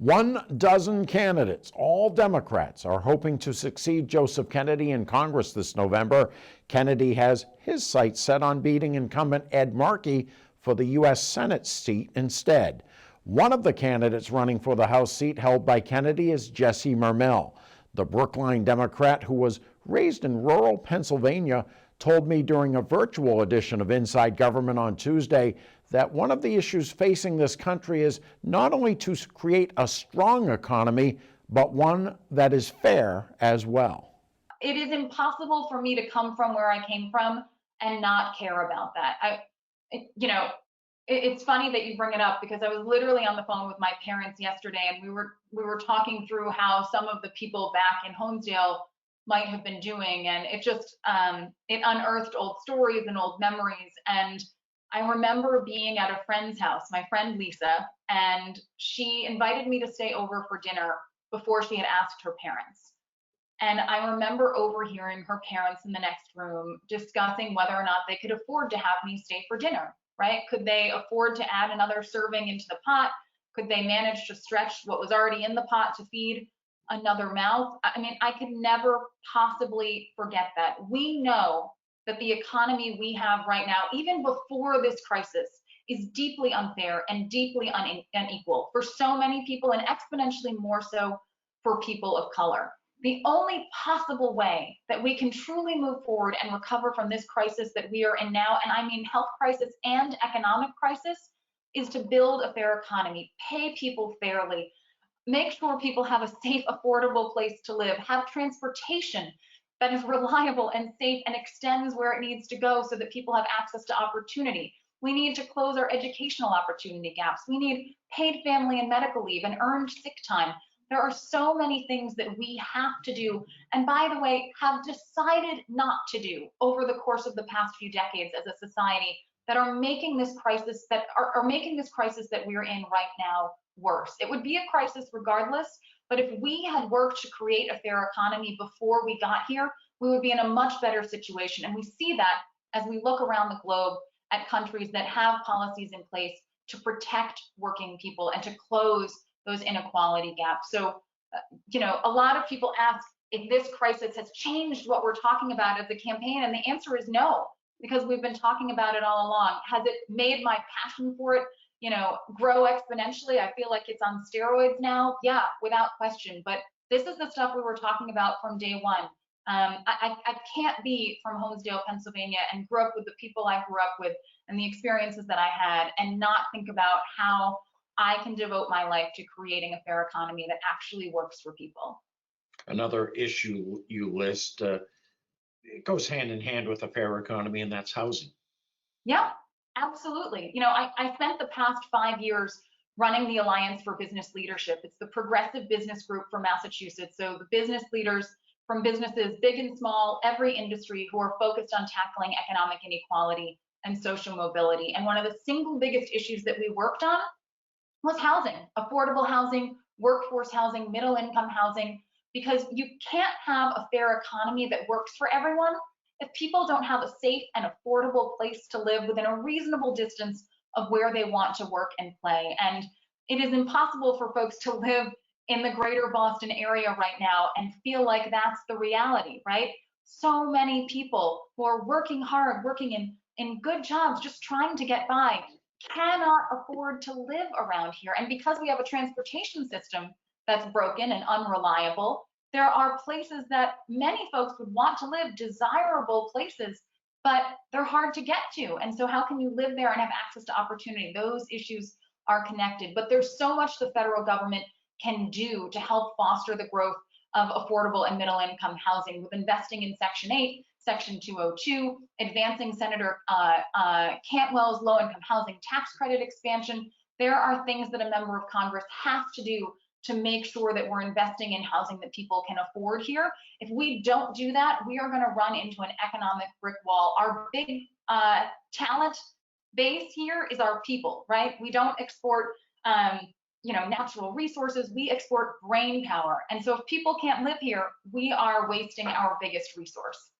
12 candidates, all Democrats, are hoping to succeed Joseph Kennedy in Congress this November. Kennedy has his sights set on beating incumbent Ed Markey for the U.S. Senate seat instead. One of the candidates running for the House seat held by Kennedy is Jesse Mermell. The Brookline Democrat, who was raised in rural Pennsylvania, told me during a virtual edition of Inside Government on Tuesday that one of the issues facing this country is not only to create a strong economy, but one that is fair as well. It is impossible for me to come from where I came from and not care about that. It's funny that you bring it up, because I was literally on the phone with my parents yesterday, and we were talking through how some of the people back in Honesdale might have been doing, and it just it unearthed old stories and old memories. And I remember being at a friend's house, my friend Lisa, and she invited me to stay over for dinner before she had asked her parents. And I remember overhearing her parents in the next room discussing whether or not they could afford to have me stay for dinner, right? Could they afford to add another serving into the pot? Could they manage to stretch what was already in the pot to feed another mouth? I mean, I could never possibly forget that. We know that the economy we have right now, even before this crisis, is deeply unfair and deeply unequal for so many people, and exponentially more so for people of color. The only possible way that we can truly move forward and recover from this crisis that we are in now, and I mean health crisis and economic crisis, is to build a fair economy, pay people fairly, make sure people have a safe, affordable place to live, have transportation that is reliable and safe and extends where it needs to go so that people have access to opportunity. We need to close our educational opportunity gaps. We need paid family and medical leave and earned sick time. There are so many things that we have to do, and by the way, have decided not to do over the course of the past few decades as a society, that are making this crisis that we're in right now worse. It would be a crisis regardless, but if we had worked to create a fair economy before we got here, we would be in a much better situation. And we see that as we look around the globe at countries that have policies in place to protect working people and to close those inequality gaps. So, a lot of people ask if this crisis has changed what we're talking about as a campaign, and the answer is no, because we've been talking about it all along. Has it made my passion for it, grow exponentially? I feel like it's on steroids now. Yeah, without question. But this is the stuff we were talking about from day one. I can't be from Honesdale, Pennsylvania, and grew up with the people I grew up with and the experiences that I had, and not think about how I can devote my life to creating a fair economy that actually works for people. Another issue you list, it goes hand in hand with a fair economy, and that's housing. Yeah, absolutely. I spent the past 5 years running the Alliance for Business Leadership. It's the progressive business group for Massachusetts. So the business leaders from businesses big and small, every industry, who are focused on tackling economic inequality and social mobility. And one of the single biggest issues that we worked on was housing, affordable housing, workforce housing, middle income housing, because you can't have a fair economy that works for everyone if people don't have a safe and affordable place to live within a reasonable distance of where they want to work and play. And it is impossible for folks to live in the greater Boston area right now and feel like that's the reality, right? So many people who are working hard, working in good jobs, just trying to get by, cannot afford to live around here. And because we have a transportation system that's broken and unreliable, there are places that many folks would want to live, desirable places, but they're hard to get to. And so how can you live there and have access to opportunity? Those issues are connected, but there's so much the federal government can do to help foster the growth of affordable and middle income housing, with investing in Section 8, Section 202, advancing Senator Cantwell's low-income housing tax credit expansion. There are things that a member of Congress has to do to make sure that we're investing in housing that people can afford here. If we don't do that, we are going to run into an economic brick wall. Our big talent base here is our people, right? We don't export natural resources, we export brain power. And so if people can't live here, we are wasting our biggest resource.